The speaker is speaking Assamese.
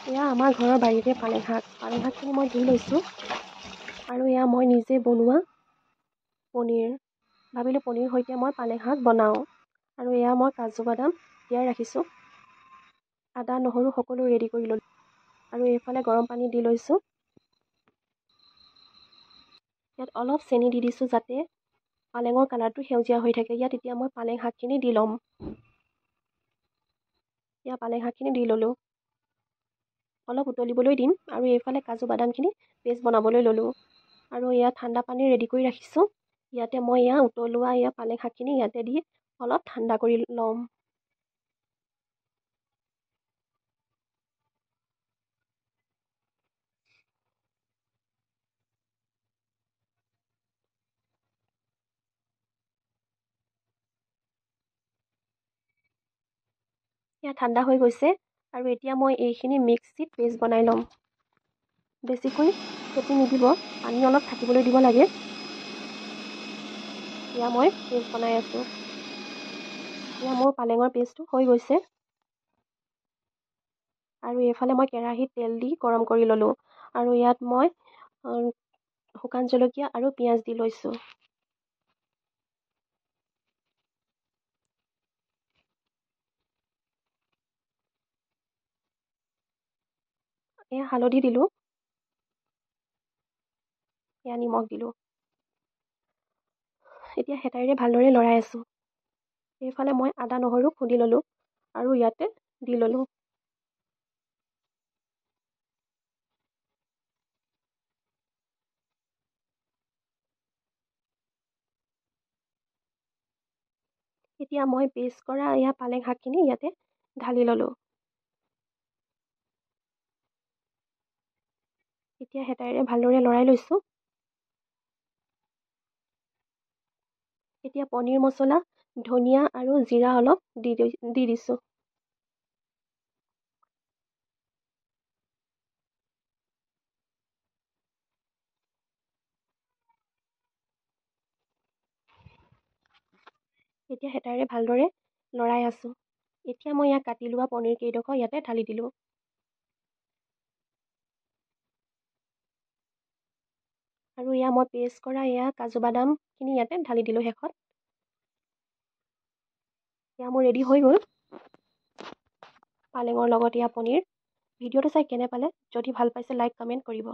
এয়া আমাৰ ঘৰৰ বাৰীতে পালেং শাকখিনি মই ধুই লৈছোঁ আৰু এয়া মই নিজে বনোৱা পনীৰ। ভাবিলোঁ পনীৰ সৈতে মই পালেং শাক বনাওঁ। আৰু এয়া মই কাজু বাদাম তিয়াই ৰাখিছোঁ। আদা নহৰু সকলো ৰেডি কৰি ল'লোঁ আৰু এইফালে গৰম পানী দি লৈছোঁ। ইয়াত অলপ চেনি দি দিছোঁ যাতে পালেঙৰ কালাৰটো সেউজীয়া হৈ থাকে। ইয়াত এতিয়া মই পালেং শাকখিনি দি ল'ম। এয়া পালেং শাকখিনি দি ল'লোঁ। অলপ উতলিবলৈ দিম আৰু এইফালে কাজু বাদামখিনি পেষ্ট বনাবলৈ ল'লোঁ। আৰু এয়া ঠাণ্ডা পানী ৰেডি কৰি ৰাখিছোঁ। ইয়াতে মই উতলোৱা পালেং শাকখিনি ইয়াতে দি অলপ ঠাণ্ডা কৰি ল'ম। ঠাণ্ডা হৈ গৈছে আৰু এতিয়া মই এইখিনি মিক্সিত পেষ্ট বনাই ল'ম। বেছিকৈ ফেটি নিদিব, পানী অলপ থাকিবলৈ দিব লাগে। এয়া মই পেষ্ট বনাই আছোঁ। এয়া মোৰ পালেঙৰ পেষ্টটো হৈ গৈছে। আৰু এইফালে মই কেৰাহীত তেল দি গৰম কৰি ল'লোঁ আৰু ইয়াত মই শুকান জলকীয়া আৰু পিঁয়াজ দি লৈছোঁ। এয়া হালধি দিলোঁ। এয়া নিমখ দিলোঁ। এতিয়া হেতাইৰে ভালদৰে লৰাই আছোঁ। এইফালে মই আদা নহৰু খুন্দি ল'লোঁ আৰু ইয়াতে দি ল'লোঁ। এতিয়া মই পেষ্ট কৰা পালেং শাকখিনি ইয়াতে ঢালি ল'লোঁ। এতিয়া হেতাইৰে ভালদৰে লৰাই লৈছোঁ। এতিয়া পনীৰ মছলা, ধনিয়া আৰু জিৰা অলপ দি দিছোঁ। এতিয়া হেতাইৰে ভালদৰে লৰাই আছোঁ। এতিয়া মই কাটি লোৱা পনীৰ কেইডোখৰ ইয়াতে ঢালি দিলোঁ। আৰু মই পেষ্ট কৰা কাজু বাদামখিনি ইয়াতে ঢালি দিলোঁ শেষত। মোৰ ৰেডি হৈ গ'ল পালেঙৰ লগত পনীৰ। ভিডিঅ'টো চাই কেনে পালে? যদি ভাল পাইছে লাইক কমেণ্ট কৰিব।